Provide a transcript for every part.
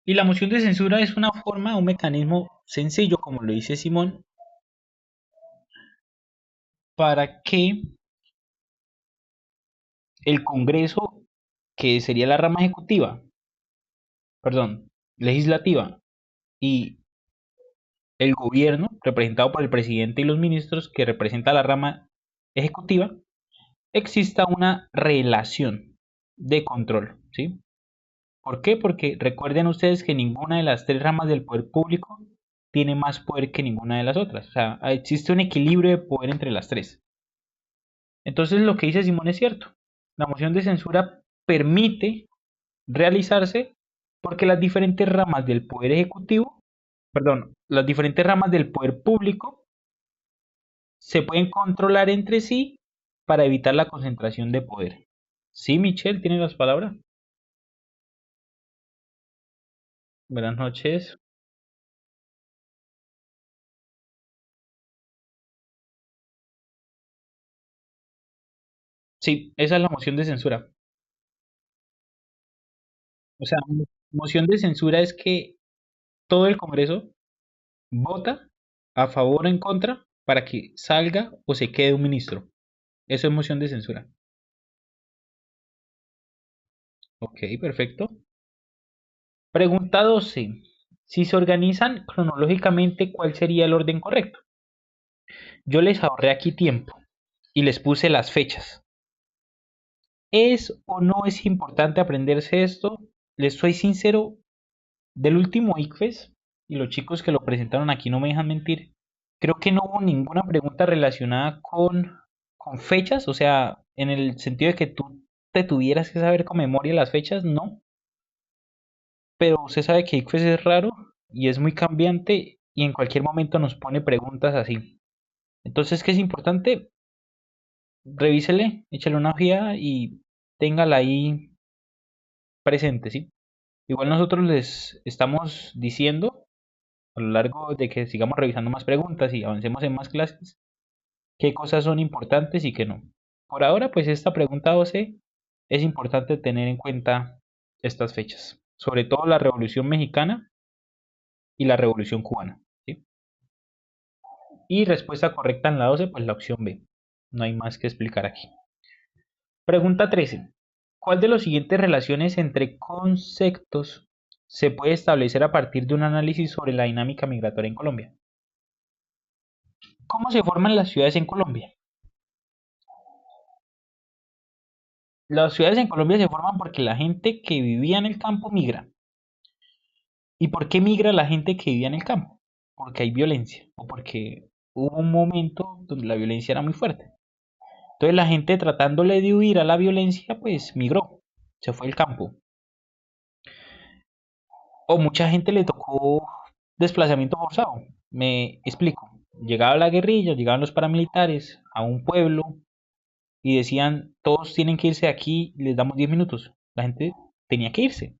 Y la moción de censura es una forma, un mecanismo sencillo, como lo dice Simón, para que el Congreso, que sería la rama ejecutiva, perdón, legislativa, y el gobierno, representado por el presidente y los ministros, que representa la rama ejecutiva, exista una relación de control, ¿sí? ¿Por qué? Porque recuerden ustedes que ninguna de las tres ramas del poder público tiene más poder que ninguna de las otras. O sea, existe un equilibrio de poder entre las tres. Entonces lo que dice Simón es cierto. La moción de censura permite realizarse porque las diferentes ramas del poder ejecutivo, perdón, las diferentes ramas del poder público se pueden controlar entre sí para evitar la concentración de poder. Sí, Michelle, tiene las palabras. Buenas noches. Sí, esa es la moción de censura. O sea, moción de censura es que todo el Congreso vota a favor o en contra para que salga o se quede un ministro. Eso es moción de censura. Ok, perfecto. Pregunta 12. Si se organizan cronológicamente, ¿cuál sería el orden correcto? Yo les ahorré aquí tiempo y les puse las fechas. ¿Es o no es importante aprenderse esto? Les soy sincero, del último ICFES, y los chicos que lo presentaron aquí no me dejan mentir, creo que no hubo ninguna pregunta relacionada con fechas, o sea, en el sentido de que tú te tuvieras que saber con memoria las fechas, no, pero usted sabe que ICFES es raro y es muy cambiante y en cualquier momento nos pone preguntas así. Entonces, ¿qué es importante? Revísele, échale una ojeada y téngala ahí presente, ¿sí? Igual nosotros les estamos diciendo a lo largo de que sigamos revisando más preguntas y avancemos en más clases, qué cosas son importantes y qué no. Por ahora, pues esta pregunta 12 es importante tener en cuenta estas fechas, sobre todo la Revolución Mexicana y la Revolución Cubana, ¿sí? Y respuesta correcta en la 12, pues la opción B. No hay más que explicar aquí. Pregunta 13. ¿Cuál de las siguientes relaciones entre conceptos se puede establecer a partir de un análisis sobre la dinámica migratoria en Colombia? ¿Cómo se forman las ciudades en Colombia? Las ciudades en Colombia se forman porque la gente que vivía en el campo migra. ¿Y por qué migra la gente que vivía en el campo? Porque hay violencia o porque hubo un momento donde la violencia era muy fuerte. Entonces la gente tratándole de huir a la violencia, pues migró, se fue al campo. O mucha gente le tocó desplazamiento forzado. Me explico. Llegaba la guerrilla, llegaban los paramilitares a un pueblo y decían, todos tienen que irse de aquí, les damos 10 minutos. La gente tenía que irse.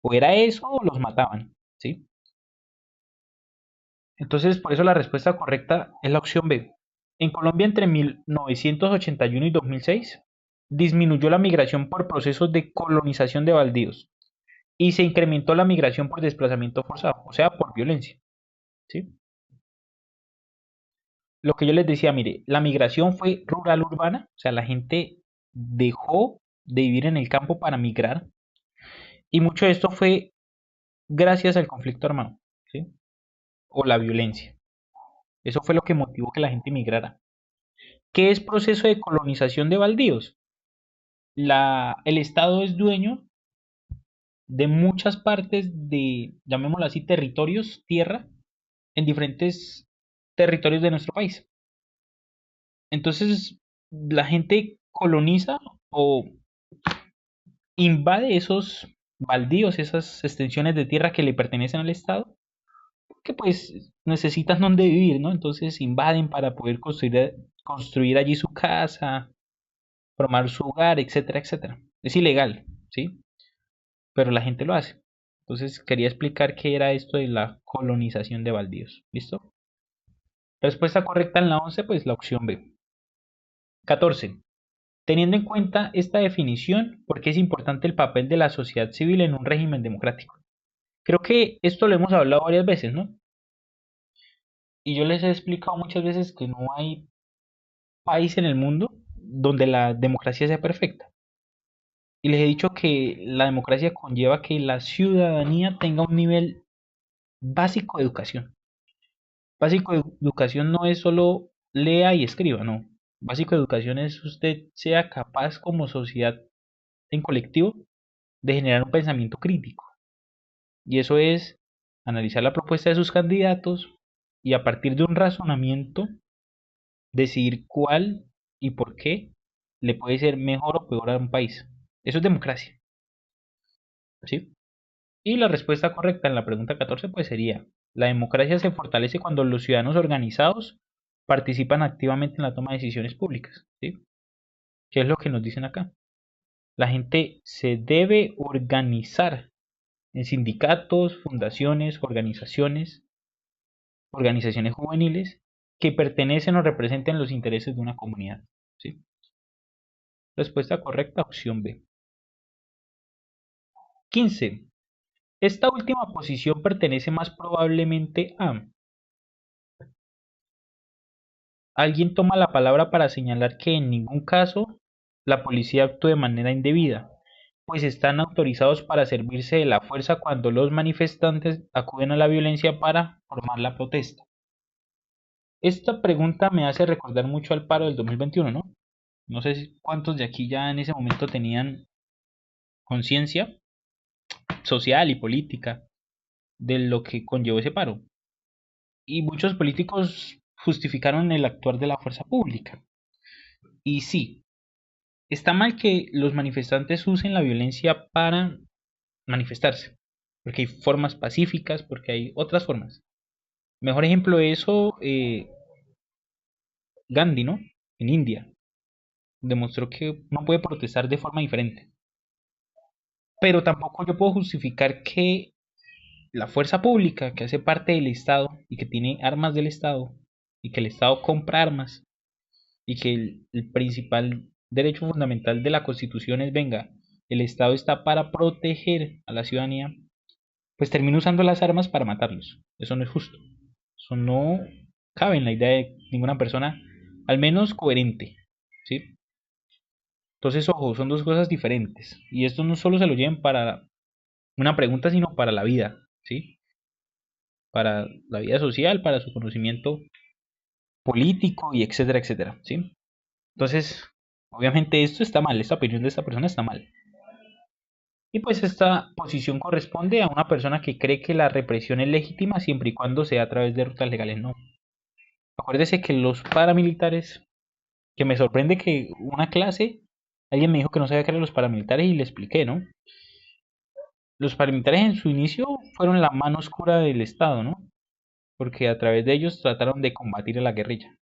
O era eso o los mataban, ¿sí? Entonces, por eso la respuesta correcta es la opción B. En Colombia entre 1981 y 2006 disminuyó la migración por procesos de colonización de baldíos y se incrementó la migración por desplazamiento forzado, o sea, por violencia, ¿sí? Lo que yo les decía, mire, la migración fue rural-urbana, o sea, la gente dejó de vivir en el campo para migrar y mucho de esto fue gracias al conflicto armado, ¿sí? O la violencia. Eso fue lo que motivó que la gente migrara. ¿Qué es proceso de colonización de baldíos? El Estado es dueño de muchas partes de, llamémoslo así, territorios, tierra, en diferentes territorios de nuestro país. Entonces, la gente coloniza o invade esos baldíos, esas extensiones de tierra que le pertenecen al Estado, que pues necesitan donde vivir, ¿no? Entonces invaden para poder construir allí su casa, formar su hogar, etcétera, etcétera. Es ilegal, ¿sí? Pero la gente lo hace. Entonces quería explicar qué era esto de la colonización de baldíos. ¿Listo? Respuesta correcta en la 11, pues la opción B. 14. Teniendo en cuenta esta definición, ¿por qué es importante el papel de la sociedad civil en un régimen democrático? Creo que esto lo hemos hablado varias veces, ¿no? Y yo les he explicado muchas veces que no hay país en el mundo donde la democracia sea perfecta. Y les he dicho que la democracia conlleva que la ciudadanía tenga un nivel básico de educación. Básico de educación no es solo lea y escriba, no. Básico de educación es usted sea capaz como sociedad en colectivo de generar un pensamiento crítico. Y eso es analizar la propuesta de sus candidatos y a partir de un razonamiento decidir cuál y por qué le puede ser mejor o peor a un país. Eso es democracia, ¿sí? Y la respuesta correcta en la pregunta 14 pues sería, la democracia se fortalece cuando los ciudadanos organizados participan activamente en la toma de decisiones públicas, ¿sí? ¿Qué es lo que nos dicen acá? La gente se debe organizar en sindicatos, fundaciones, organizaciones juveniles que pertenecen o representen los intereses de una comunidad, ¿sí? Respuesta correcta, opción B. 15. Esta última posición pertenece más probablemente a alguien toma la palabra para señalar que en ningún caso la policía actúe de manera indebida, pues están autorizados para servirse de la fuerza cuando los manifestantes acuden a la violencia para formar la protesta. Esta pregunta me hace recordar mucho al paro del 2021, ¿no? No sé cuántos de aquí ya en ese momento tenían conciencia social y política de lo que conllevó ese paro. Y muchos políticos justificaron el actuar de la fuerza pública. Y sí, está mal que los manifestantes usen la violencia para manifestarse, porque hay formas pacíficas, porque hay otras formas. Mejor ejemplo de eso, Gandhi, ¿no? En India, demostró que uno puede protestar de forma diferente. Pero tampoco yo puedo justificar que la fuerza pública, que hace parte del Estado y que tiene armas del Estado, y que el Estado compra armas, y que el principal derecho fundamental de la Constitución es, venga, el Estado está para proteger a la ciudadanía, pues termina usando las armas para matarlos. Eso no es justo. Eso no cabe en la idea de ninguna persona, al menos coherente, ¿sí? Entonces, ojo, son dos cosas diferentes. Y esto no solo se lo lleven para una pregunta, sino para la vida, ¿sí? Para la vida social, para su conocimiento político y etcétera, etcétera, ¿sí? Entonces, obviamente esto está mal, esta opinión de esta persona está mal. Y pues esta posición corresponde a una persona que cree que la represión es legítima siempre y cuando sea a través de rutas legales, no. Acuérdese que los paramilitares, que me sorprende que una clase, alguien me dijo que no sabía qué eran los paramilitares y le expliqué, ¿no? Los paramilitares en su inicio fueron la mano oscura del Estado, ¿no? Porque a través de ellos trataron de combatir a la guerrilla.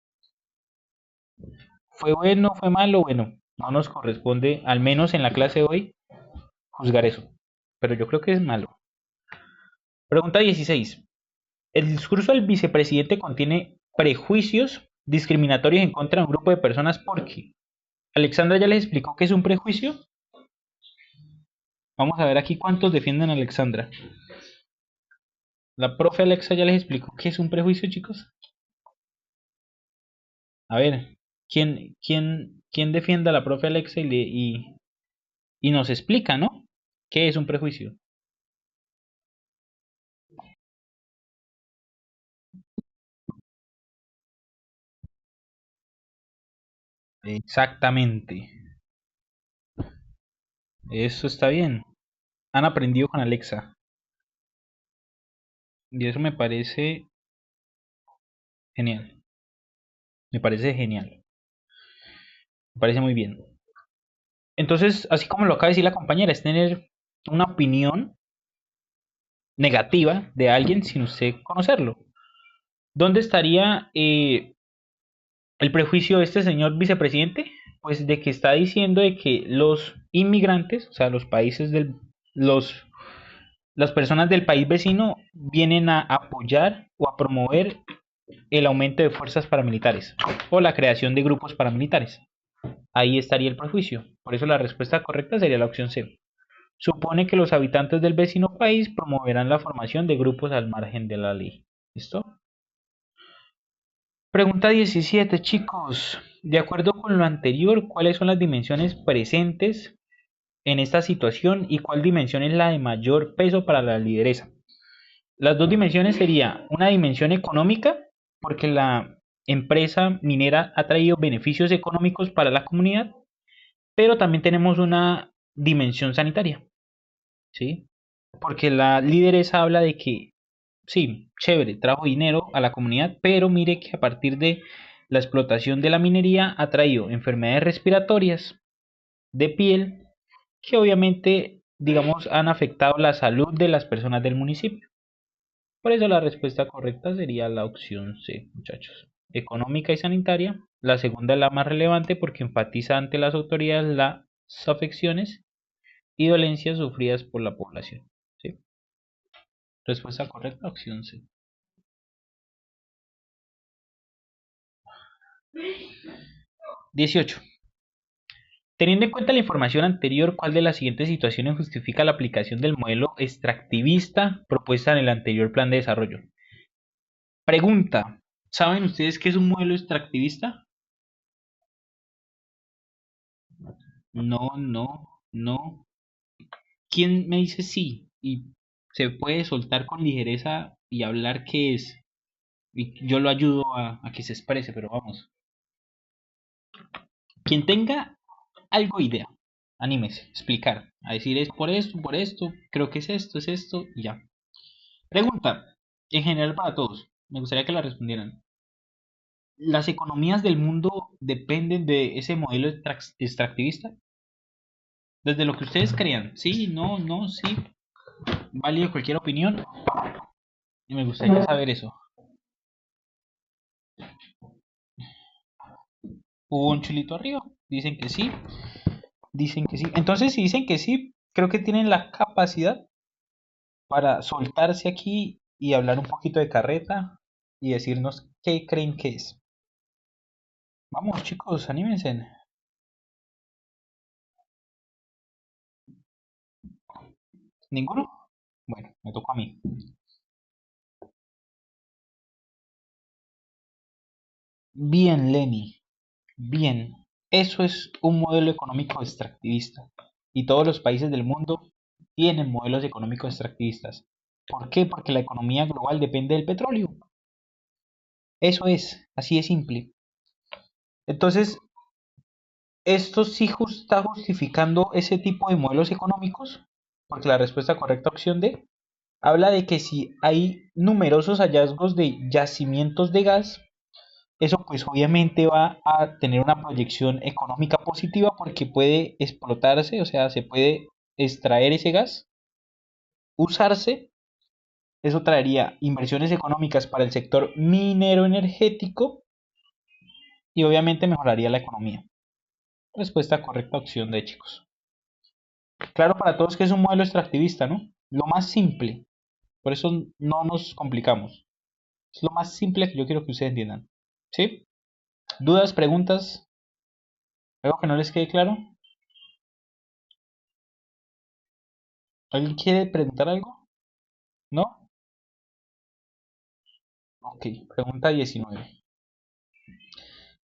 ¿Fue bueno, fue malo? Bueno, no nos corresponde, al menos en la clase de hoy, juzgar eso. Pero yo creo que es malo. Pregunta 16. El discurso del vicepresidente contiene prejuicios discriminatorios en contra de un grupo de personas porque Alexandra ya les explicó qué es un prejuicio. Vamos a ver aquí cuántos defienden a Alexandra. La profe Alexa ya les explicó qué es un prejuicio, chicos. A ver, ¿quién defiende a la profe Alexa y nos explica, ¿no? ¿Qué es un prejuicio? Exactamente. Eso está bien. Han aprendido con Alexa. Y eso me parece genial. Me parece genial. Me parece muy bien. Entonces, así como lo acaba de decir la compañera, es tener una opinión negativa de alguien sin usted conocerlo. ¿Dónde estaría el prejuicio de este señor vicepresidente? Pues de que está diciendo de que los inmigrantes, o sea, los países los, las personas del país vecino vienen a apoyar o a promover el aumento de fuerzas paramilitares o la creación de grupos paramilitares. Ahí estaría el prejuicio. Por eso la respuesta correcta sería la opción C. supone que los habitantes del vecino país promoverán la formación de grupos al margen de la ley. ¿Listo? Pregunta 17, chicos. De acuerdo con lo anterior, ¿cuáles son las dimensiones presentes en esta situación y cuál dimensión es la de mayor peso para la lideresa? Las dos dimensiones sería una dimensión económica, porque la empresa minera ha traído beneficios económicos para la comunidad, pero también tenemos una dimensión sanitaria, ¿sí? Porque la lideresa habla de que, sí, chévere, trajo dinero a la comunidad, pero mire que a partir de la explotación de la minería ha traído enfermedades respiratorias de piel que obviamente, digamos, han afectado la salud de las personas del municipio. Por eso la respuesta correcta sería la opción C, muchachos. Económica y sanitaria. La segunda es la más relevante porque enfatiza ante las autoridades las afecciones y dolencias sufridas por la población. ¿Sí? Respuesta correcta, opción C. 18. Teniendo en cuenta la información anterior, ¿cuál de las siguientes situaciones justifica la aplicación del modelo extractivista propuesta en el anterior plan de desarrollo? Pregunta. ¿Saben ustedes qué es un modelo extractivista? No, no, no. ¿Quién me dice sí? Y se puede soltar con ligereza y hablar qué es. Y yo lo ayudo a que se exprese, pero vamos. Quien tenga algo de idea, anímese, explicar, a decir es por esto, creo que es esto, y ya. Pregunta, en general para todos, me gustaría que la respondieran. ¿Las economías del mundo dependen de ese modelo extractivista? Desde lo que ustedes crean, sí, no, no, sí, válido cualquier opinión, y me gustaría saber eso. Hubo un chulito arriba, dicen que sí, dicen que sí. Entonces, si dicen que sí, creo que tienen la capacidad para soltarse aquí y hablar un poquito de carreta y decirnos qué creen que es. Vamos, chicos, anímense. ¿Ninguno? Bueno, me tocó a mí. Bien, Lenny, bien. Eso es un modelo económico extractivista. Y todos los países del mundo tienen modelos económicos extractivistas. ¿Por qué? Porque la economía global depende del petróleo. Eso es, así de simple. Entonces, esto sí está justificando ese tipo de modelos económicos, porque la respuesta correcta, opción D, habla de que si hay numerosos hallazgos de yacimientos de gas, eso pues obviamente va a tener una proyección económica positiva porque puede explotarse, o sea, se puede extraer ese gas, usarse, eso traería inversiones económicas para el sector minero energético y obviamente mejoraría la economía. Respuesta correcta, opción D, chicos. Claro para todos que es un modelo extractivista, ¿no? Lo más simple. Por eso no nos complicamos. Es lo más simple que yo quiero que ustedes entiendan. ¿Sí? ¿Dudas, preguntas? ¿Algo que no les quede claro? ¿Alguien quiere preguntar algo? ¿No? Ok, pregunta 19.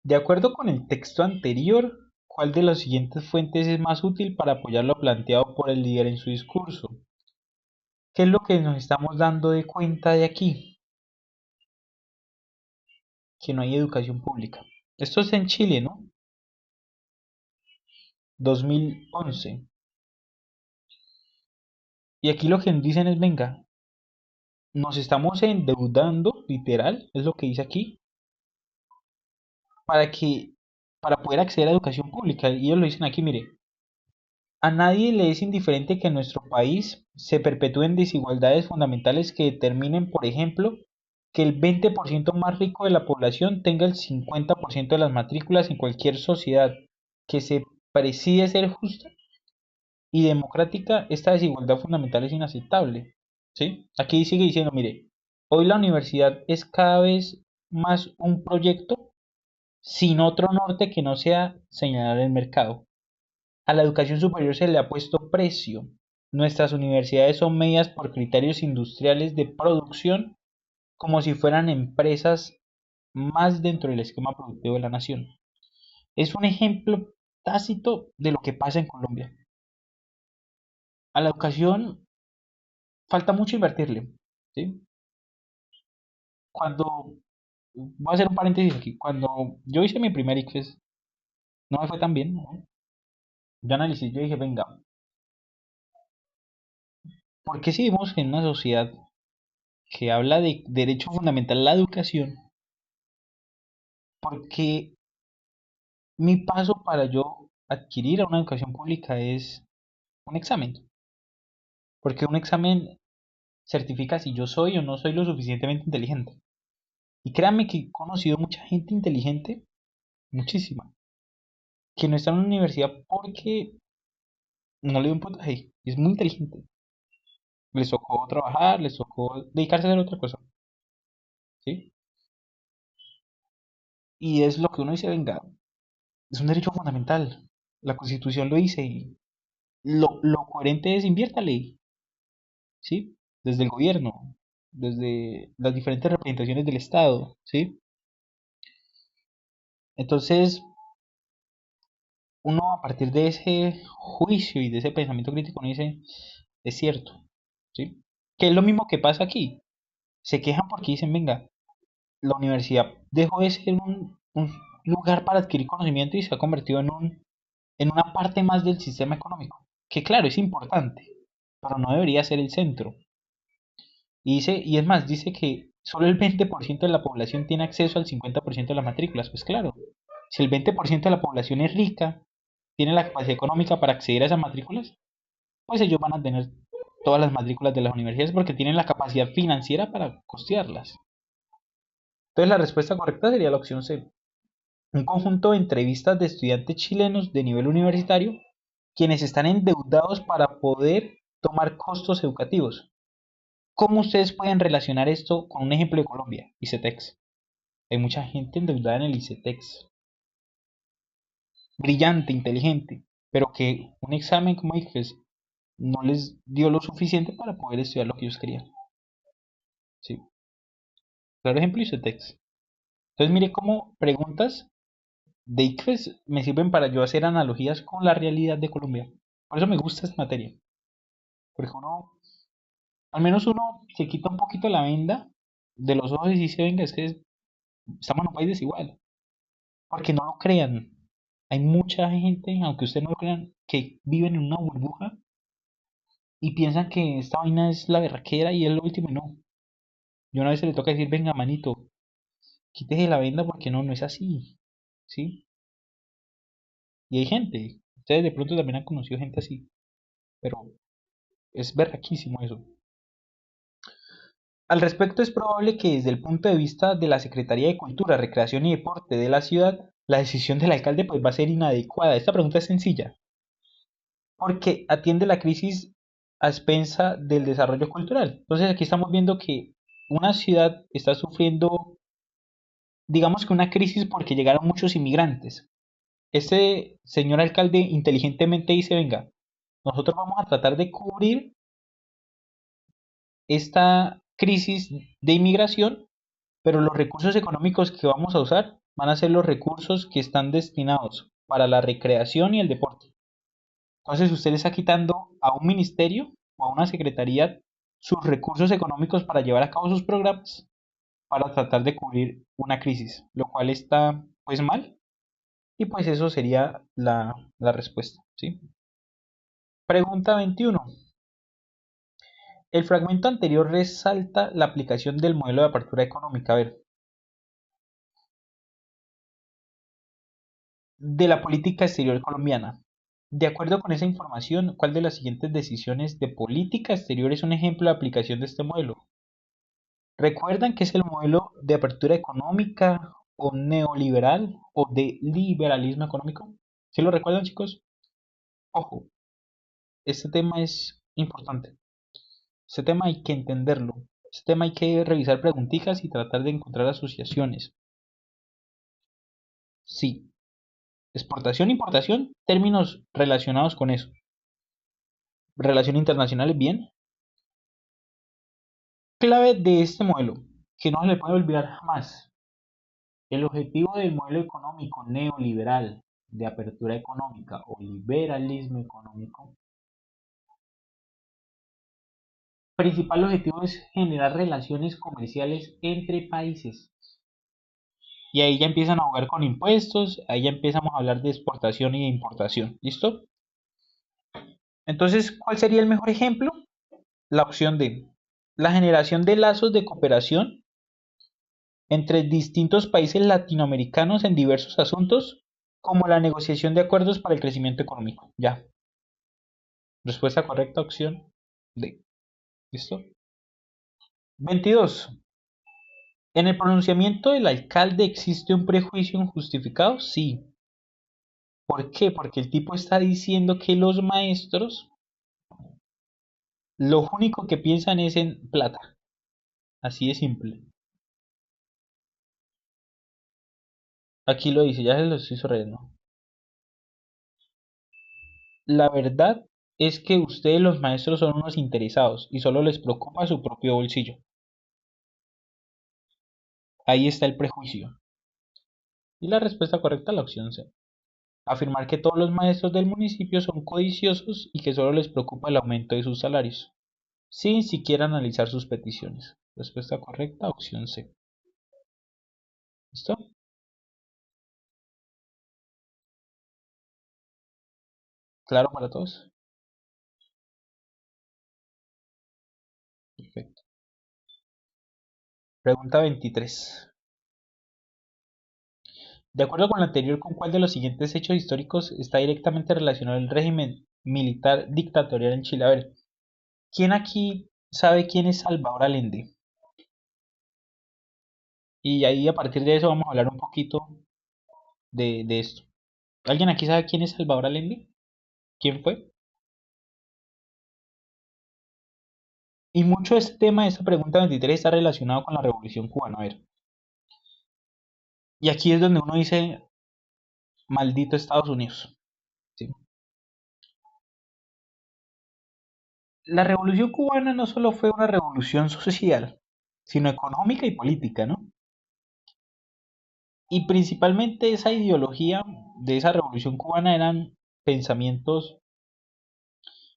De acuerdo con el texto anterior, ¿cuál de las siguientes fuentes es más útil para apoyar lo planteado por el líder en su discurso? ¿Qué es lo que nos estamos dando de cuenta de aquí? Que no hay educación pública. Esto es en Chile, ¿no? 2011. Y aquí lo que nos dicen es, venga, nos estamos endeudando, literal, es lo que dice aquí, para que, para poder acceder a educación pública. Y ellos lo dicen aquí, mire, a nadie le es indiferente que en nuestro país se perpetúen desigualdades fundamentales que determinen, por ejemplo, que el 20% más rico de la población tenga el 50% de las matrículas en cualquier sociedad que se preside ser justa y democrática. Esta desigualdad fundamental es inaceptable. ¿Sí? Aquí sigue diciendo, mire, hoy la universidad es cada vez más un proyecto sin otro norte que no sea señalar el mercado. A la educación superior se le ha puesto precio. Nuestras universidades son medidas por criterios industriales de producción como si fueran empresas más dentro del esquema productivo de la nación. Es un ejemplo tácito de lo que pasa en Colombia. A la educación falta mucho invertirle, ¿sí? Cuando, voy a hacer un paréntesis aquí, cuando yo hice mi primer ICFES, no me fue tan bien, ¿no? Yo analicé, yo dije, venga, ¿por qué si vivimos en una sociedad que habla de derecho fundamental a la educación? Porque mi paso para yo adquirir una educación pública es un examen. Porque un examen certifica si yo soy o no soy lo suficientemente inteligente. Y créanme que he conocido mucha gente inteligente, muchísima, que no está en la universidad porque no le dio un puntaje. Y es muy inteligente. Les tocó trabajar, les tocó dedicarse a hacer otra cosa. ¿Sí? Y es lo que uno dice, venga, es un derecho fundamental. La constitución lo dice y lo coherente es inviértale. ¿Sí? Desde el gobierno, desde las diferentes representaciones del Estado. ¿Sí? Entonces, uno a partir de ese juicio y de ese pensamiento crítico uno dice, es cierto, ¿sí? Que es lo mismo que pasa aquí. Se quejan porque dicen, venga, la universidad dejó de ser un lugar para adquirir conocimiento y se ha convertido en una parte más del sistema económico. Que claro, es importante, pero no debería ser el centro. Y es más, dice que solo el 20% de la población tiene acceso al 50% de las matrículas. Pues claro, si el 20% de la población es rica, tiene la capacidad económica para acceder a esas matrículas, pues ellos van a tener todas las matrículas de las universidades porque tienen la capacidad financiera para costearlas. Entonces la respuesta correcta sería la opción C. Un conjunto de entrevistas de estudiantes chilenos de nivel universitario quienes están endeudados para poder tomar costos educativos. ¿Cómo ustedes pueden relacionar esto con un ejemplo de Colombia? ICETEX. Hay mucha gente endeudada en el ICETEX. Brillante, inteligente, pero que un examen como ICFES no les dio lo suficiente para poder estudiar lo que ellos querían. Sí. Claro ejemplo ICETEX. Entonces mire cómo preguntas de ICFES me sirven para yo hacer analogías con la realidad de Colombia. Por eso me gusta esta materia. Porque uno, al menos uno se quita un poquito la venda de los ojos y dice, venga, es que estamos en un país desigual. Porque no lo crean. Hay mucha gente, aunque ustedes no lo crean, que viven en una burbuja y piensan que esta vaina es la berraquera y es lo último y no. Y una vez se le toca decir, venga, manito, quítese la venda porque no, no es así. ¿Sí? Y hay gente, ustedes de pronto también han conocido gente así, pero es berraquísimo eso. Al respecto, es probable que desde el punto de vista de la Secretaría de Cultura, Recreación y Deporte de la ciudad, la decisión del alcalde pues va a ser inadecuada. Esta pregunta es sencilla, porque atiende la crisis a expensa del desarrollo cultural. Entonces aquí estamos viendo que una ciudad está sufriendo, digamos que una crisis porque llegaron muchos inmigrantes. Este señor alcalde inteligentemente dice, venga, nosotros vamos a tratar de cubrir esta crisis de inmigración, pero los recursos económicos que vamos a usar van a ser los recursos que están destinados para la recreación y el deporte. Entonces usted le está quitando a un ministerio o a una secretaría sus recursos económicos para llevar a cabo sus programas para tratar de cubrir una crisis, lo cual está pues mal y pues eso sería la respuesta. ¿Sí? Pregunta 21. El fragmento anterior resalta la aplicación del modelo de apertura económica. A ver, de la política exterior colombiana. De acuerdo con esa información, ¿cuál de las siguientes decisiones de política exterior es un ejemplo de aplicación de este modelo? ¿Recuerdan que es el modelo de apertura económica o neoliberal o de liberalismo económico? ¿Sí lo recuerdan, chicos? Ojo, este tema es importante. Este tema hay que entenderlo. Este tema hay que revisar preguntitas y tratar de encontrar asociaciones. Sí, exportación, importación, términos relacionados con eso. Relación internacional, bien. Clave de este modelo, que no se le puede olvidar jamás. El objetivo del modelo económico neoliberal de apertura económica o liberalismo económico, principal objetivo es generar relaciones comerciales entre países. Y ahí ya empiezan a jugar con impuestos, ahí ya empezamos a hablar de exportación y de importación. ¿Listo? Entonces, ¿cuál sería el mejor ejemplo? La opción D. La generación de lazos de cooperación entre distintos países latinoamericanos en diversos asuntos, como la negociación de acuerdos para el crecimiento económico. Ya. Respuesta correcta, opción D. ¿Listo? 22. ¿En el pronunciamiento del alcalde existe un prejuicio injustificado? Sí. ¿Por qué? Porque el tipo está diciendo que los maestros lo único que piensan es en plata. Así de simple. Aquí lo dice, ya se lo estoy subrayando. La verdad es que ustedes los maestros son unos interesados y solo les preocupa su propio bolsillo. Ahí está el prejuicio. Y la respuesta correcta es la opción C. Afirmar que todos los maestros del municipio son codiciosos y que solo les preocupa el aumento de sus salarios, sin siquiera analizar sus peticiones. Respuesta correcta, opción C. ¿Listo? ¿Claro para todos? Perfecto. Pregunta 23. De acuerdo con lo anterior, ¿con cuál de los siguientes hechos históricos está directamente relacionado el régimen militar dictatorial en Chile? A ver, ¿quién aquí sabe quién es Salvador Allende? Y ahí a partir de eso vamos a hablar un poquito de esto. ¿Alguien aquí sabe quién es Salvador Allende? ¿Quién fue? Y mucho de este tema de esta pregunta 23 está relacionado con la Revolución Cubana. A ver, y aquí es donde uno dice, maldito Estados Unidos. ¿Sí? La Revolución Cubana no solo fue una revolución social, sino económica y política, ¿no? Y principalmente esa ideología de esa Revolución Cubana eran pensamientos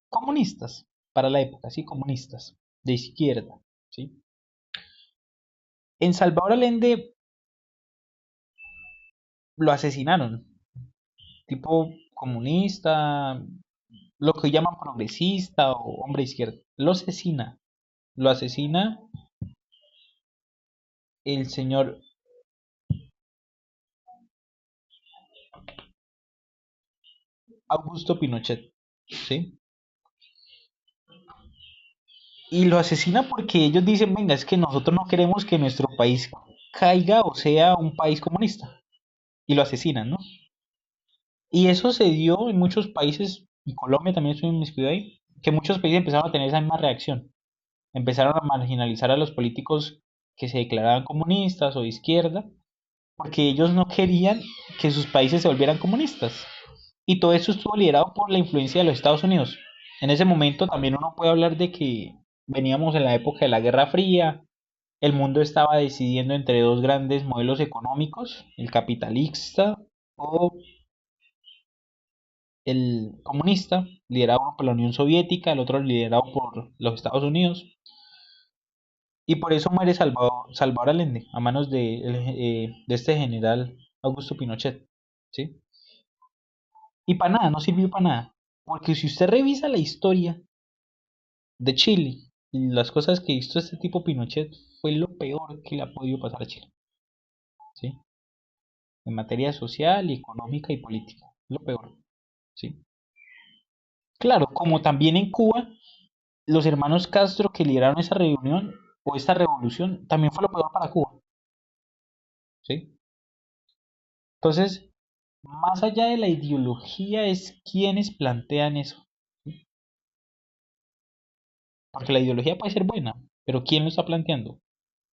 comunistas para la época, sí, comunistas, de izquierda, ¿sí? En Salvador Allende lo asesinaron, tipo comunista, lo que llaman progresista o hombre izquierda. Lo asesina el señor Augusto Pinochet, ¿sí? Y lo asesina porque ellos dicen, venga, es que nosotros no queremos que nuestro país caiga o sea un país comunista. Y lo asesinan, ¿no? Y eso se dio en muchos países, y Colombia también estuvo inmiscuido ahí, que muchos países empezaron a tener esa misma reacción. Empezaron a marginalizar a los políticos que se declaraban comunistas o de izquierda, porque ellos no querían que sus países se volvieran comunistas. Y todo eso estuvo liderado por la influencia de los Estados Unidos. En ese momento también uno puede hablar de que veníamos en la época de la Guerra Fría, el mundo estaba decidiendo entre dos grandes modelos económicos, el capitalista o el comunista, liderado uno por la Unión Soviética, el otro liderado por los Estados Unidos. Y por eso muere Salvador Allende a manos de este general Augusto Pinochet. ¿Sí? Y para nada, no sirvió para nada. Porque si usted revisa la historia de Chile y las cosas que hizo este tipo Pinochet, fue lo peor que le ha podido pasar a Chile. ¿Sí? En materia social, económica y política. Lo peor. ¿Sí? Claro, como también en Cuba, los hermanos Castro que lideraron esa reunión o esta revolución, también fue lo peor para Cuba. ¿Sí? Entonces, más allá de la ideología es quienes plantean eso. ¿Sí? Porque la ideología puede ser buena, pero ¿quién lo está planteando?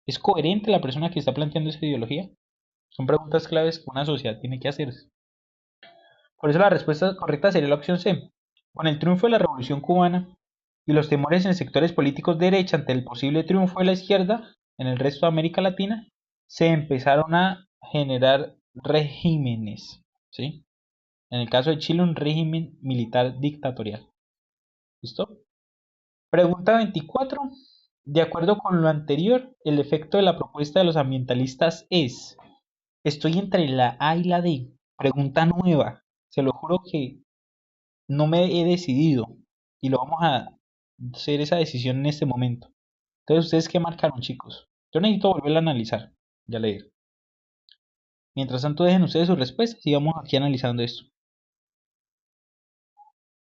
¿Es coherente la persona que está planteando esa ideología? Son preguntas claves que una sociedad tiene que hacerse. Por eso la respuesta correcta sería la opción C. Con el triunfo de la Revolución cubana y los temores en sectores políticos de derecha ante el posible triunfo de la izquierda en el resto de América Latina, se empezaron a generar regímenes, ¿sí? En el caso de Chile, un régimen militar dictatorial. ¿Listo? Pregunta 24. De acuerdo con lo anterior, el efecto de la propuesta de los ambientalistas es... Estoy entre la A y la D. Pregunta nueva. Se lo juro que no me he decidido. Y lo vamos a hacer esa decisión en este momento. Entonces, ¿ustedes qué marcaron, chicos? Yo necesito volver a analizar. Ya leer. Mientras tanto, dejen ustedes sus respuestas y vamos aquí analizando esto.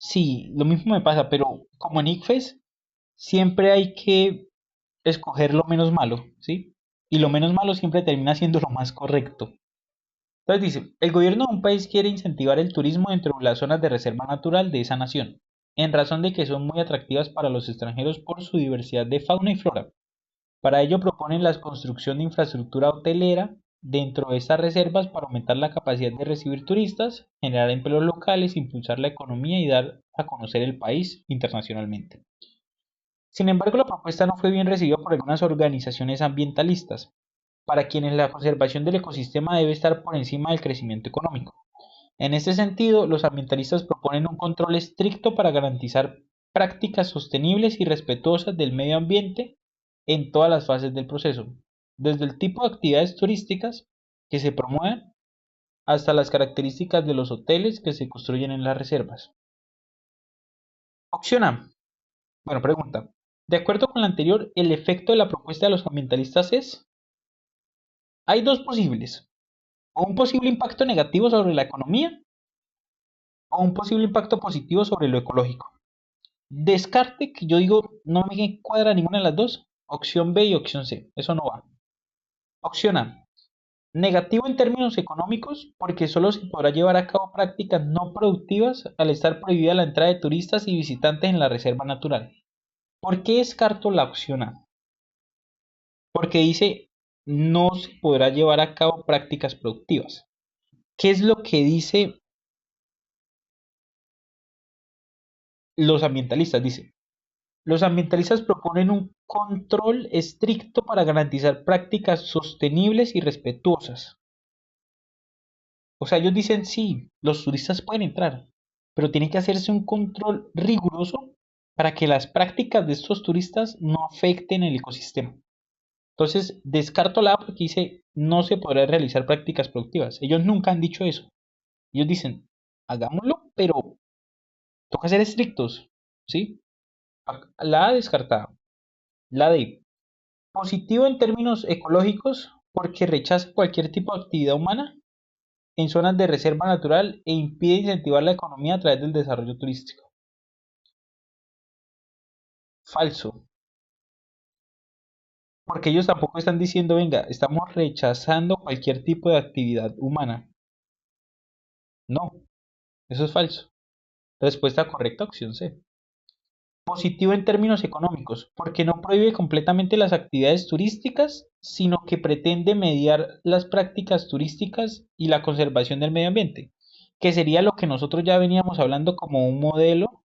Sí, lo mismo me pasa, pero como en ICFES, siempre hay que escoger lo menos malo, ¿sí? Y lo menos malo siempre termina siendo lo más correcto. Entonces dice, el gobierno de un país quiere incentivar el turismo dentro de las zonas de reserva natural de esa nación, en razón de que son muy atractivas para los extranjeros por su diversidad de fauna y flora. Para ello proponen la construcción de infraestructura hotelera dentro de estas reservas para aumentar la capacidad de recibir turistas, generar empleos locales, impulsar la economía y dar a conocer el país internacionalmente. Sin embargo, la propuesta no fue bien recibida por algunas organizaciones ambientalistas, para quienes la conservación del ecosistema debe estar por encima del crecimiento económico. En este sentido, los ambientalistas proponen un control estricto para garantizar prácticas sostenibles y respetuosas del medio ambiente en todas las fases del proceso, desde el tipo de actividades turísticas que se promuevan hasta las características de los hoteles que se construyen en las reservas. Opción A. Bueno, pregunta. De acuerdo con la anterior, el efecto de la propuesta de los ambientalistas es... Hay dos posibles. O un posible impacto negativo sobre la economía o un posible impacto positivo sobre lo ecológico. Descarte, que yo digo no me cuadra ninguna de las dos. Opción B y opción C. Eso no va. Opción A. Negativo en términos económicos porque solo se podrá llevar a cabo prácticas no productivas al estar prohibida la entrada de turistas y visitantes en la reserva natural. ¿Por qué descarto la opción A? Porque dice no se podrá llevar a cabo prácticas productivas. ¿Qué es lo que dice los ambientalistas? Dice, los ambientalistas proponen un control estricto para garantizar prácticas sostenibles y respetuosas. O sea, ellos dicen sí, los turistas pueden entrar, pero tiene que hacerse un control riguroso para que las prácticas de estos turistas no afecten el ecosistema. Entonces, descarto la A porque dice no se podrá realizar prácticas productivas. Ellos nunca han dicho eso. Ellos dicen, hagámoslo, pero toca ser estrictos, ¿sí? La A descartada. La D, positivo en términos ecológicos porque rechaza cualquier tipo de actividad humana en zonas de reserva natural e impide incentivar la economía a través del desarrollo turístico. Falso, porque ellos tampoco están diciendo, venga, estamos rechazando cualquier tipo de actividad humana. No, eso es falso. Respuesta correcta, opción C. Positivo en términos económicos, porque no prohíbe completamente las actividades turísticas, sino que pretende mediar las prácticas turísticas y la conservación del medio ambiente, que sería lo que nosotros ya veníamos hablando como un modelo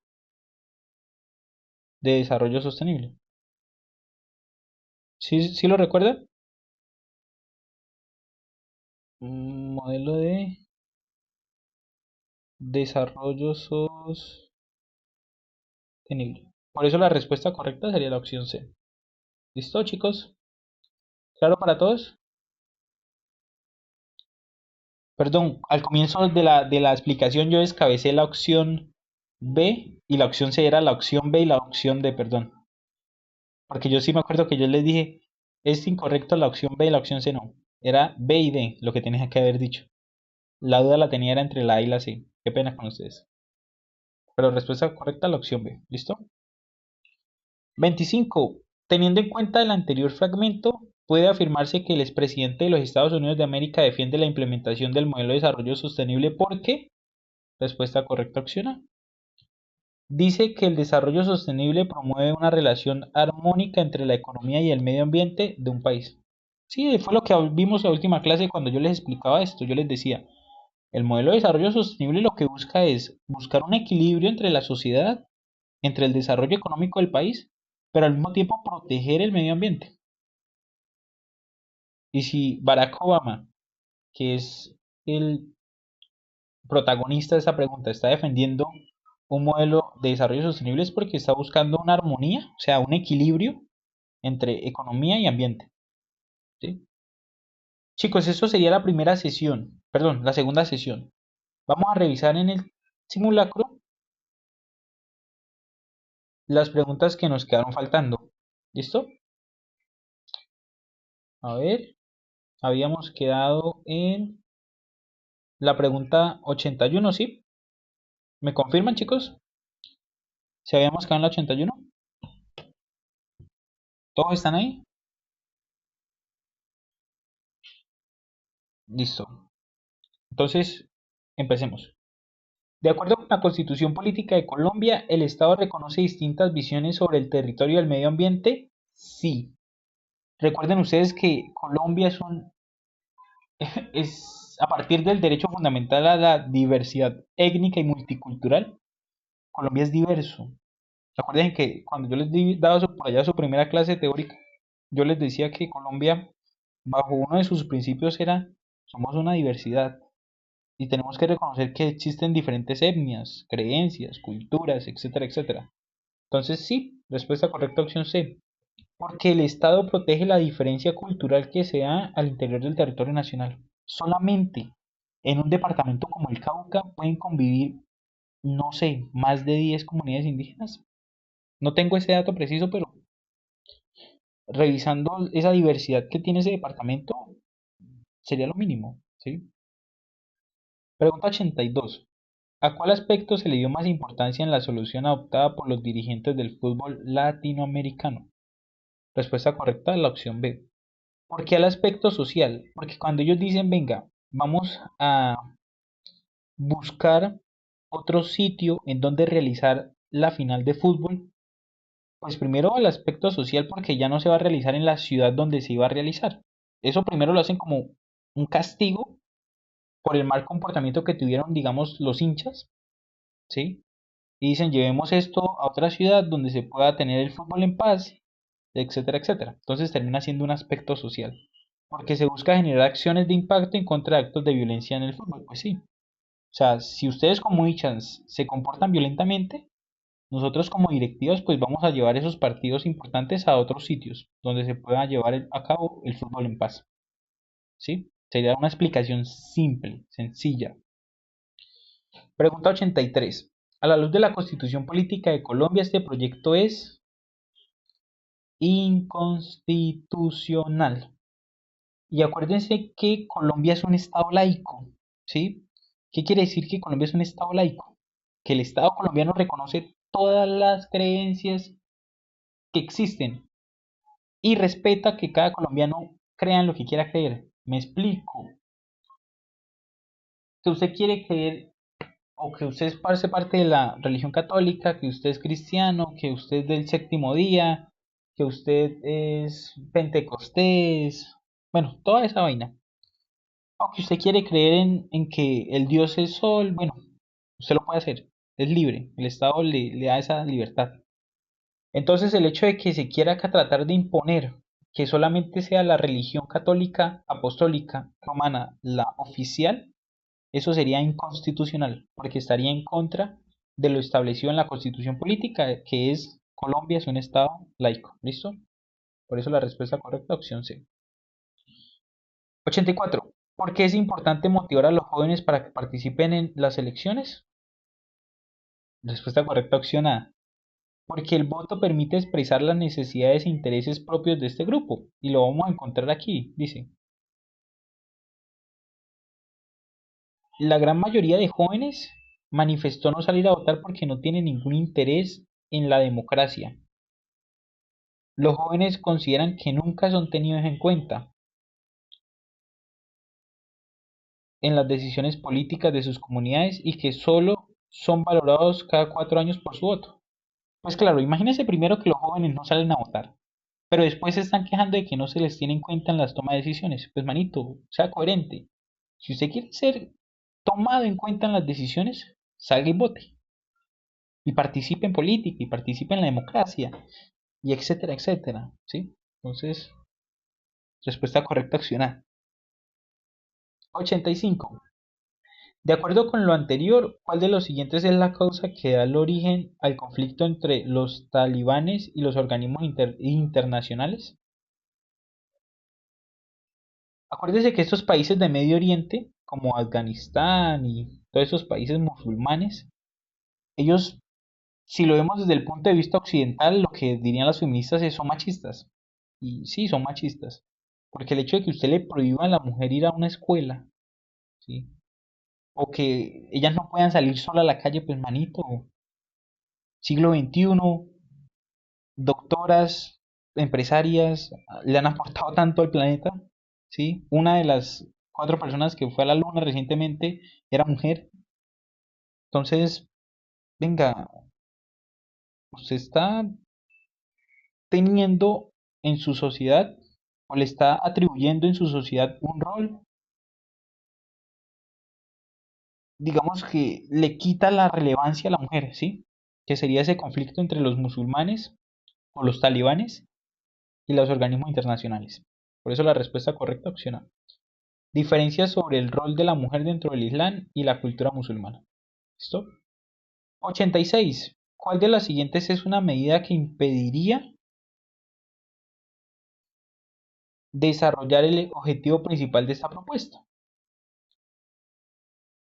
de desarrollo sostenible. ¿Sí lo recuerda? Modelo de desarrollo sostenible. Por eso la respuesta correcta sería la opción C. ¿Listo, chicos? ¿Claro para todos? Perdón, al comienzo de la explicación yo descabecé la opción B y la opción C era la opción B y la opción D, perdón. Porque yo sí me acuerdo que yo les dije, es incorrecto la opción B y la opción C no. Era B y D lo que tenía que haber dicho. La duda la tenía era entre la A y la C. Qué pena con ustedes. Pero respuesta correcta la opción B. ¿Listo? 25. Teniendo en cuenta el anterior fragmento, puede afirmarse que el expresidente de los Estados Unidos de América defiende la implementación del modelo de desarrollo sostenible porque, respuesta correcta opción A, dice que el desarrollo sostenible promueve una relación armónica entre la economía y el medio ambiente de un país. Sí, fue lo que vimos en la última clase cuando yo les explicaba esto. Yo les decía, El modelo de desarrollo sostenible lo que busca es buscar un equilibrio entre la sociedad, entre el desarrollo económico del país, pero al mismo tiempo proteger el medio ambiente. Y si Barack Obama, que es el protagonista de esta pregunta, está defendiendo un modelo de desarrollo sostenible es porque está buscando una armonía, o sea, un equilibrio entre economía y ambiente. ¿Sí? Chicos, esto sería la primera sesión, perdón, la segunda sesión. Vamos a revisar en el simulacro las preguntas que nos quedaron faltando. ¿Listo? A ver, habíamos quedado en la pregunta 81, ¿sí? ¿Me confirman, chicos? Si habíamos quedado en la 81. ¿Todos están ahí? Listo. Entonces, empecemos. De acuerdo con la Constitución Política de Colombia, ¿el Estado reconoce distintas visiones sobre el territorio y el medio ambiente? Sí. Recuerden ustedes que Colombia es a partir del derecho fundamental a la diversidad étnica y multicultural. Colombia es diverso. Recuerden que cuando yo les daba por allá su primera clase teórica, yo les decía que Colombia, bajo uno de sus principios era, somos una diversidad y tenemos que reconocer que existen diferentes etnias, creencias, culturas, etcétera, etcétera. Entonces sí, respuesta correcta opción C, porque el Estado protege la diferencia cultural que se da al interior del territorio nacional. Solamente en un departamento como el Cauca pueden convivir, no sé, más de 10 comunidades indígenas. No tengo ese dato preciso, pero revisando esa diversidad que tiene ese departamento, sería lo mínimo, ¿sí? Pregunta 82. ¿A cuál aspecto se le dio más importancia en la solución adoptada por los dirigentes del fútbol latinoamericano? Respuesta correcta, la opción B. ¿Por qué al aspecto social? Porque cuando ellos dicen, venga, vamos a buscar otro sitio en donde realizar la final de fútbol, pues primero al aspecto social porque ya no se va a realizar en la ciudad donde se iba a realizar. Eso primero lo hacen como un castigo por el mal comportamiento que tuvieron, digamos, los hinchas, ¿sí? Y dicen, llevemos esto a otra ciudad donde se pueda tener el fútbol en paz, etcétera, etcétera. Entonces termina siendo un aspecto social, porque se busca generar acciones de impacto en contra de actos de violencia en el fútbol. Pues sí, o sea, si ustedes como hinchas se comportan violentamente, nosotros como directivos pues vamos a llevar esos partidos importantes a otros sitios donde se pueda llevar a cabo el fútbol en paz. ¿Sí? Sería una explicación simple, sencilla. Pregunta 83. A la luz de la Constitución Política de Colombia, este proyecto es inconstitucional. Y acuérdense que Colombia es un estado laico, ¿sí? ¿Qué quiere decir que Colombia es un estado laico? Que el Estado colombiano reconoce todas las creencias que existen y respeta que cada colombiano crea en lo que quiera creer. Me explico. Que usted quiere creer o que usted hace parte de la religión católica, que usted es cristiano, que usted es del séptimo día, que usted es pentecostés, bueno, toda esa vaina. O que usted quiere creer en que el Dios es sol, bueno, usted lo puede hacer, es libre, el Estado le da esa libertad. Entonces el hecho de que se quiera tratar de imponer que solamente sea la religión católica apostólica romana la oficial, eso sería inconstitucional, porque estaría en contra de lo establecido en la Constitución política, que es Colombia es un estado laico. ¿Listo? Por eso la respuesta correcta, opción C. 84. ¿Por qué es importante motivar a los jóvenes para que participen en las elecciones? Respuesta correcta, opción A. Porque el voto permite expresar las necesidades e intereses propios de este grupo. Y lo vamos a encontrar aquí. Dice, la gran mayoría de jóvenes manifestó no salir a votar porque no tiene ningún interés en la democracia. Los jóvenes consideran que nunca son tenidos en cuenta en las decisiones políticas de sus comunidades y que solo son valorados cada 4 años por su voto. Pues claro, imagínense primero que los jóvenes no salen a votar, pero después se están quejando de que no se les tiene en cuenta en las tomas de decisiones. Pues manito, sea coherente. Si usted quiere ser tomado en cuenta en las decisiones, salga y vote. Y participe en política, y participe en la democracia, y etcétera, etcétera. ¿Sí? Entonces, respuesta correcta, accionar. 85. De acuerdo con lo anterior, ¿cuál de los siguientes es la causa que da el origen al conflicto entre los talibanes y los organismos internacionales? Acuérdese que estos países de Medio Oriente, como Afganistán y todos esos países musulmanes, ellos, si lo vemos desde el punto de vista occidental, lo que dirían las feministas es son machistas. Y sí, son machistas. Porque el hecho de que usted le prohíba a la mujer ir a una escuela, ¿sí? O que ellas no puedan salir sola a la calle, pues manito, siglo XXI, doctoras, empresarias, le han aportado tanto al planeta, ¿sí? Una de las 4 personas que fue a la luna recientemente era mujer. Entonces, venga, usted está teniendo en su sociedad o le está atribuyendo en su sociedad un rol, digamos que le quita la relevancia a la mujer, ¿sí? Que sería ese conflicto entre los musulmanes o los talibanes y los organismos internacionales. Por eso la respuesta correcta, opción A. Diferencias sobre el rol de la mujer dentro del Islam y la cultura musulmana. ¿Listo? 86. ¿Cuál de las siguientes es una medida que impediría desarrollar el objetivo principal de esta propuesta?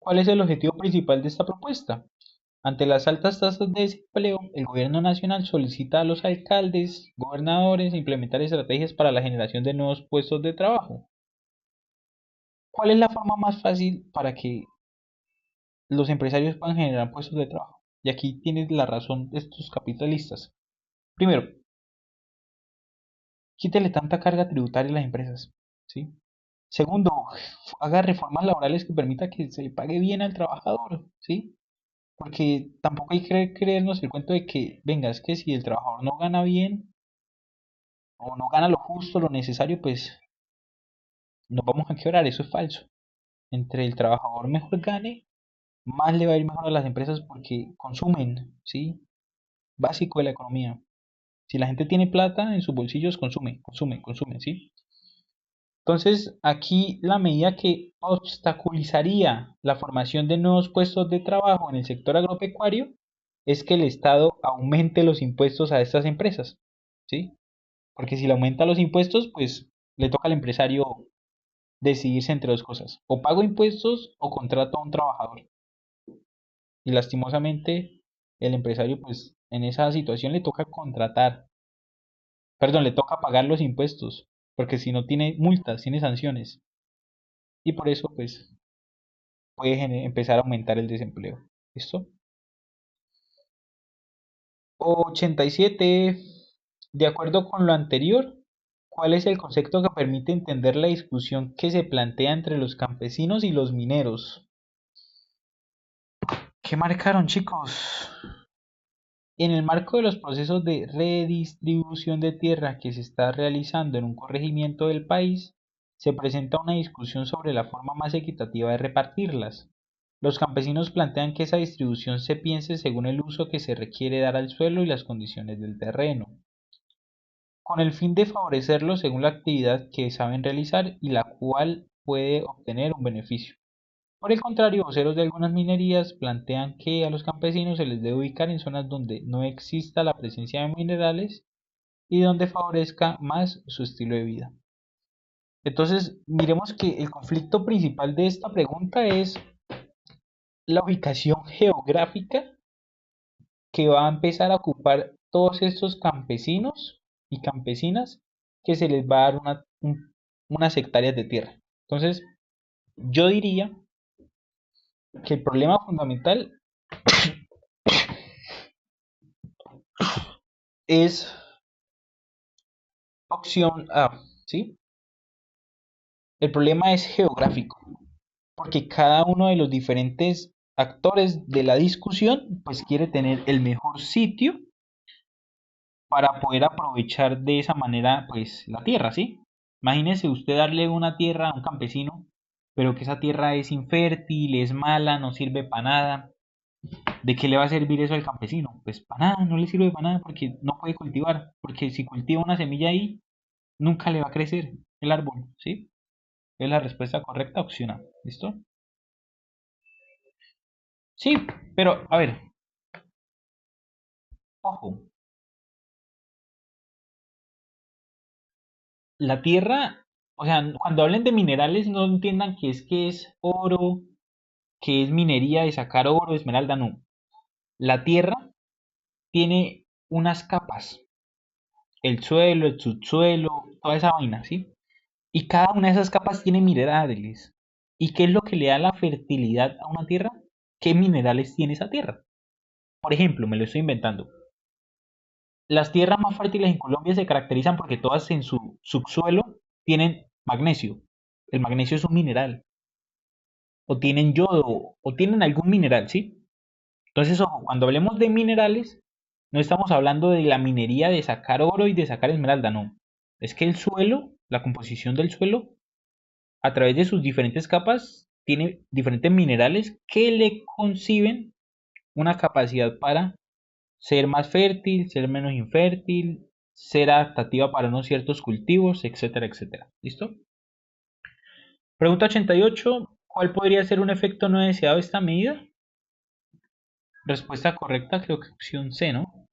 ¿Cuál es el objetivo principal de esta propuesta? Ante las altas tasas de desempleo, el gobierno nacional solicita a los alcaldes, gobernadores, implementar estrategias para la generación de nuevos puestos de trabajo. ¿Cuál es la forma más fácil para que los empresarios puedan generar puestos de trabajo? Y aquí tienes la razón de estos capitalistas. Primero, quítele tanta carga tributaria a las empresas, ¿sí? Segundo, haga reformas laborales que permita que se le pague bien al trabajador, ¿sí? Porque tampoco hay que creernos el cuento de que, venga, es que si el trabajador no gana bien o no gana lo justo, lo necesario, pues nos vamos a quebrar, eso es falso. Entre el trabajador mejor gane, más le va a ir mejor a las empresas porque consumen, ¿sí? Básico de la economía. Si la gente tiene plata en sus bolsillos, consume, consume, consume, ¿sí? Entonces, aquí la medida que obstaculizaría la formación de nuevos puestos de trabajo en el sector agropecuario es que el Estado aumente los impuestos a estas empresas, ¿sí? Porque si le aumenta los impuestos, pues le toca al empresario decidirse entre dos cosas, o pago impuestos o contrato a un trabajador. Y lastimosamente, el empresario, pues en esa situación le toca contratar, perdón, le toca pagar los impuestos, porque si no tiene multas, tiene sanciones. Y por eso, pues, puede empezar a aumentar el desempleo. ¿Listo? 87. De acuerdo con lo anterior, ¿cuál es el concepto que permite entender la discusión que se plantea entre los campesinos y los mineros? ¿Qué marcaron, chicos? En el marco de los procesos de redistribución de tierra que se está realizando en un corregimiento del país, se presenta una discusión sobre la forma más equitativa de repartirlas. Los campesinos plantean que esa distribución se piense según el uso que se requiere dar al suelo y las condiciones del terreno, con el fin de favorecerlo según la actividad que saben realizar y la cual puede obtener un beneficio. Por el contrario, voceros de algunas minerías plantean que a los campesinos se les debe ubicar en zonas donde no exista la presencia de minerales y donde favorezca más su estilo de vida. Entonces, miremos que el conflicto principal de esta pregunta es la ubicación geográfica que va a empezar a ocupar todos estos campesinos y campesinas que se les va a dar unas hectáreas de tierra. Entonces, yo diría que el problema fundamental es opción A, ¿sí? El problema es geográfico, porque cada uno de los diferentes actores de la discusión pues quiere tener el mejor sitio para poder aprovechar de esa manera pues la tierra, ¿sí? Imagínese usted darle una tierra a un campesino pero que esa tierra es infértil, es mala, no sirve para nada. ¿De qué le va a servir eso al campesino? Pues para nada, no le sirve para nada porque no puede cultivar, porque si cultiva una semilla ahí, nunca le va a crecer el árbol, ¿sí? Es la respuesta correcta, opción A. ¿Listo? Sí, pero a ver, ojo, la tierra, o sea, cuando hablen de minerales no entiendan que es oro, que es minería de sacar oro, esmeralda, no. La tierra tiene unas capas, el suelo, el subsuelo, toda esa vaina, ¿sí? Y cada una de esas capas tiene minerales. ¿Y qué es lo que le da la fertilidad a una tierra? ¿Qué minerales tiene esa tierra? Por ejemplo, me lo estoy inventando. Las tierras más fértiles en Colombia se caracterizan porque todas en su subsuelo tienen magnesio. El magnesio es un mineral. O tienen yodo, o tienen algún mineral, ¿sí? Entonces, ojo, cuando hablemos de minerales, no estamos hablando de la minería de sacar oro y de sacar esmeralda, no. Es que el suelo, la composición del suelo, a través de sus diferentes capas, tiene diferentes minerales que le conciben una capacidad para ser más fértil, ser menos infértil, ser adaptativa para unos ciertos cultivos, etcétera, etcétera. ¿Listo? Pregunta 88. ¿Cuál podría ser un efecto no deseado de esta medida? Respuesta correcta, creo que opción C, ¿no?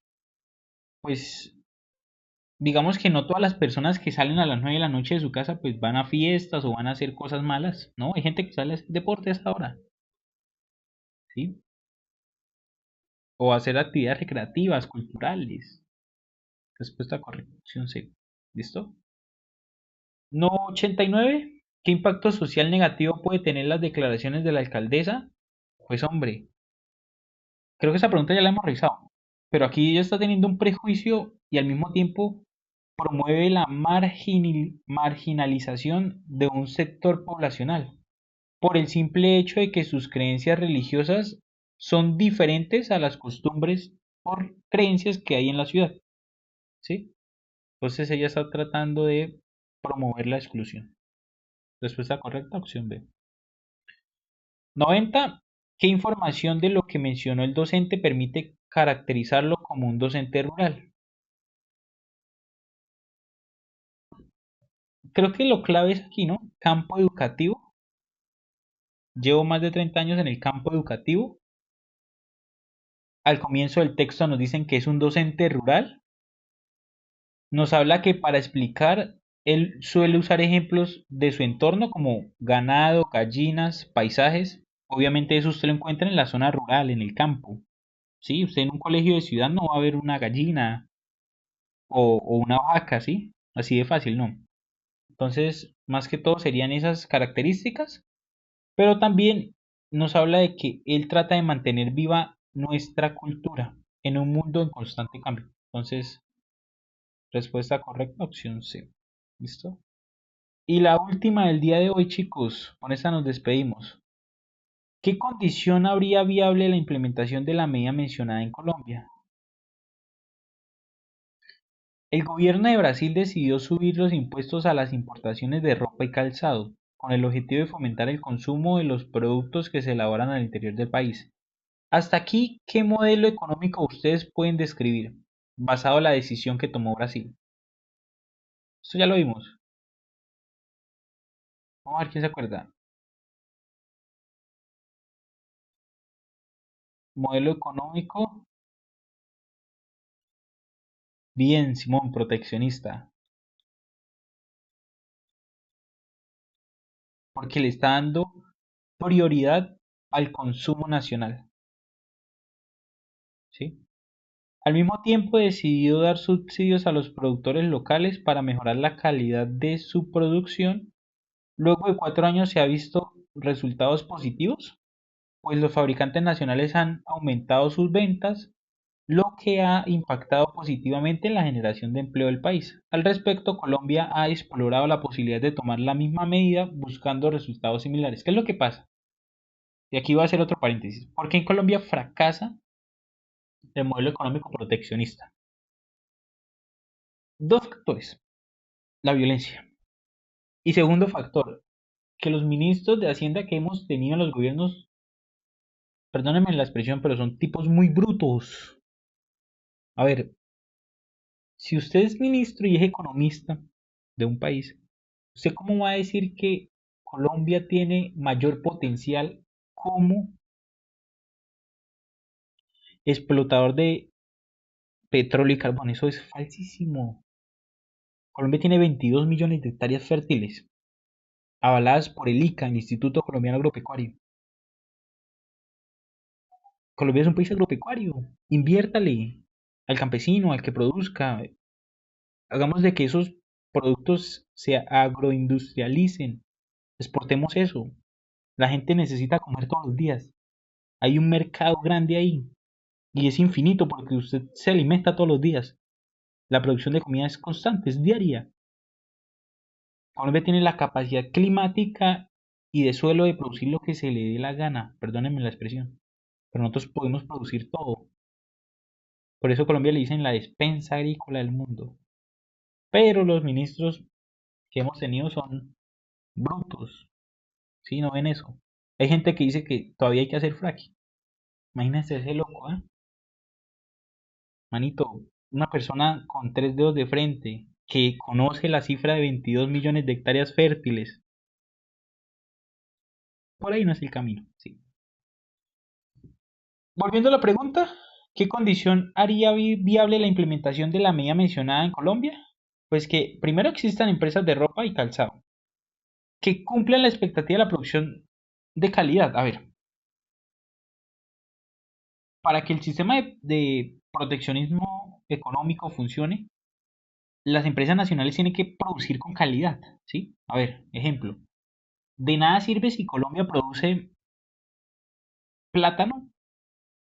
Pues digamos que no todas las personas que salen a las 9 de la noche de su casa pues van a fiestas o van a hacer cosas malas, ¿no? Hay gente que sale a hacer deportes ahora, ¿sí? O a hacer actividades recreativas, culturales. Respuesta correcta, opción C. ¿Listo? No 89. ¿Qué impacto social negativo puede tener las declaraciones de la alcaldesa? Pues hombre, creo que esa pregunta ya la hemos revisado. Pero aquí ella está teniendo un prejuicio y al mismo tiempo promueve la marginalización de un sector poblacional por el simple hecho de que sus creencias religiosas son diferentes a las costumbres por creencias que hay en la ciudad. ¿Sí? Entonces ella está tratando de promover la exclusión. Respuesta correcta, opción B. 90. ¿Qué información de lo que mencionó el docente permite caracterizarlo como un docente rural? Creo que lo clave es aquí, ¿no? Campo educativo. Llevo más de 30 años en el campo educativo. Al comienzo del texto nos dicen que es un docente rural. Nos habla que para explicar, él suele usar ejemplos de su entorno como ganado, gallinas, paisajes. Obviamente eso usted lo encuentra en la zona rural, en el campo. Sí, usted en un colegio de ciudad no va a ver una gallina o una vaca, ¿sí? Así de fácil, no. Entonces, más que todo serían esas características, pero también nos habla de que él trata de mantener viva nuestra cultura en un mundo en constante cambio. Entonces, respuesta correcta, opción C. ¿Listo? Y la última del día de hoy, chicos, con esta nos despedimos. ¿Qué condición habría viable la implementación de la medida mencionada en Colombia? El gobierno de Brasil decidió subir los impuestos a las importaciones de ropa y calzado, con el objetivo de fomentar el consumo de los productos que se elaboran al interior del país. Hasta aquí, ¿qué modelo económico ustedes pueden describir basado en la decisión que tomó Brasil? Esto ya lo vimos. Vamos a ver quién se acuerda. Modelo económico, bien, Simón, proteccionista, porque le está dando prioridad al consumo nacional, ¿sí? Al mismo tiempo decidió dar subsidios a los productores locales para mejorar la calidad de su producción. Luego de 4 años se ha visto resultados positivos, pues los fabricantes nacionales han aumentado sus ventas, lo que ha impactado positivamente en la generación de empleo del país. Al respecto, Colombia ha explorado la posibilidad de tomar la misma medida buscando resultados similares. ¿Qué es lo que pasa? Y aquí voy a hacer otro paréntesis. ¿Por qué en Colombia fracasa el modelo económico proteccionista? Dos factores. La violencia. Y segundo factor, que los ministros de Hacienda que hemos tenido en los gobiernos, perdónenme la expresión, pero son tipos muy brutos. A ver, si usted es ministro y es economista de un país, ¿usted cómo va a decir que Colombia tiene mayor potencial como explotador de petróleo y carbón? Eso es falsísimo. Colombia tiene 22 millones de hectáreas fértiles, avaladas por el ICA, el Instituto Colombiano Agropecuario. Colombia es un país agropecuario. Inviértale al campesino, al que produzca. Hagamos de que esos productos se agroindustrialicen. Exportemos eso. La gente necesita comer todos los días. Hay un mercado grande ahí. Y es infinito porque usted se alimenta todos los días. La producción de comida es constante, es diaria. Colombia tiene la capacidad climática y de suelo de producir lo que se le dé la gana. Perdónenme la expresión. Pero nosotros podemos producir todo. Por eso Colombia le dicen la despensa agrícola del mundo. Pero los ministros que hemos tenido son brutos. ¿Sí? ¿No ven eso? Hay gente que dice que todavía hay que hacer fracking. Imagínense ese loco, ¿eh? Manito, una persona con tres dedos de frente que conoce la cifra de 22 millones de hectáreas fértiles. Por ahí no es el camino. Sí. Volviendo a la pregunta, ¿qué condición haría viable la implementación de la medida mencionada en Colombia? Pues que primero existan empresas de ropa y calzado que cumplan la expectativa de la producción de calidad. A ver, para que el sistema de proteccionismo económico funcione, las empresas nacionales tienen que producir con calidad, ¿sí? A ver, ejemplo, de nada sirve si Colombia produce plátano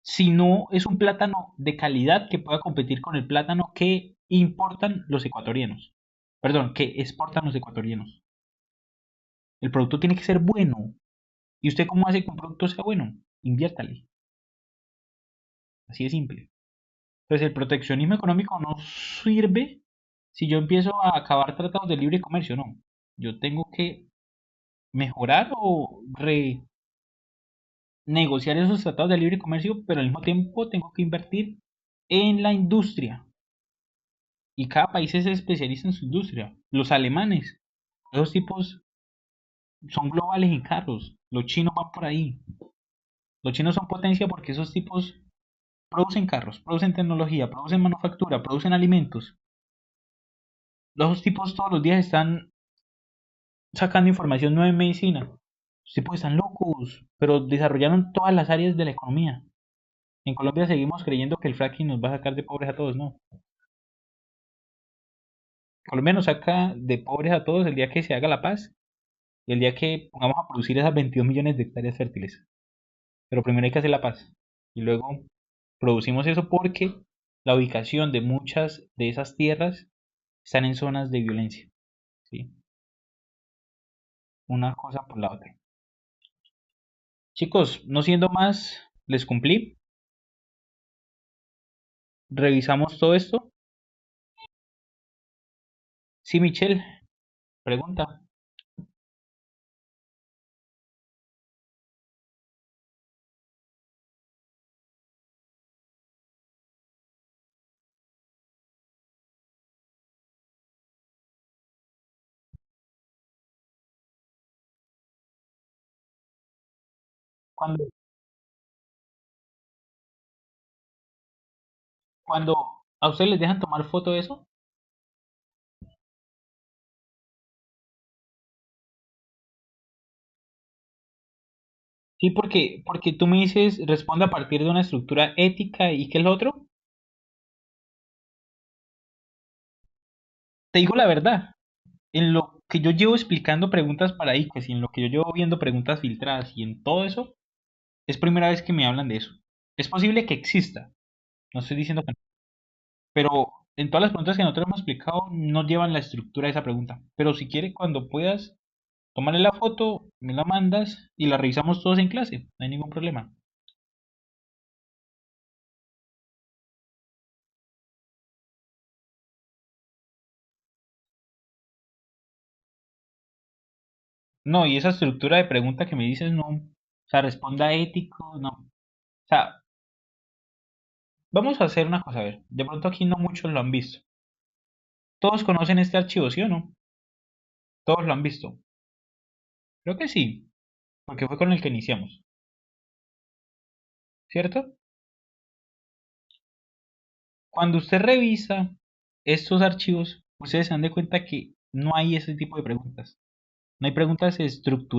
si no es un plátano de calidad que pueda competir con el plátano que importan los ecuatorianos. Perdón, que exportan los ecuatorianos. El producto tiene que ser bueno. ¿Y usted cómo hace que un producto sea bueno? Inviértale. Así de simple. Entonces el proteccionismo económico no sirve si yo empiezo a acabar tratados de libre comercio, no. Yo tengo que mejorar o renegociar esos tratados de libre comercio, pero al mismo tiempo tengo que invertir en la industria. Y cada país es especialista en su industria. Los alemanes, esos tipos son globales en carros. Los chinos van por ahí. Los chinos son potencia porque esos tipos producen carros, producen tecnología, producen manufactura, producen alimentos. Los tipos todos los días están sacando información nueva en medicina. Los tipos están locos, pero desarrollaron todas las áreas de la economía. En Colombia seguimos creyendo que el fracking nos va a sacar de pobres a todos, no. Colombia nos saca de pobres a todos el día que se haga la paz y el día que pongamos a producir esas 22 millones de hectáreas fértiles. Pero primero hay que hacer la paz. Y luego producimos eso porque la ubicación de muchas de esas tierras están en zonas de violencia. ¿Sí? Una cosa por la otra. Chicos, no siendo más, les cumplí. Revisamos todo esto. Sí, Michelle, pregunta. Cuando, cuando a ustedes les dejan tomar foto de eso, sí, porque tú me dices, responde a partir de una estructura ética y qué es lo otro. Te digo la verdad, en lo que yo llevo explicando preguntas para ICFES y en lo que yo llevo viendo preguntas filtradas y en todo eso, es primera vez que me hablan de eso. Es posible que exista, no estoy diciendo que no, pero en todas las preguntas que nosotros hemos explicado no llevan la estructura de esa pregunta. Pero si quieres, cuando puedas, tomarle la foto, me la mandas y la revisamos todos en clase, no hay ningún problema. No, y esa estructura de pregunta que me dices, no. O sea, responda ético, no. O sea, vamos a hacer una cosa, a ver. De pronto aquí no muchos lo han visto. Todos conocen este archivo, ¿sí o no? Todos lo han visto. Creo que sí, porque fue con el que iniciamos, ¿cierto? Cuando usted revisa estos archivos, ustedes se dan de cuenta que no hay ese tipo de preguntas. No hay preguntas estructuradas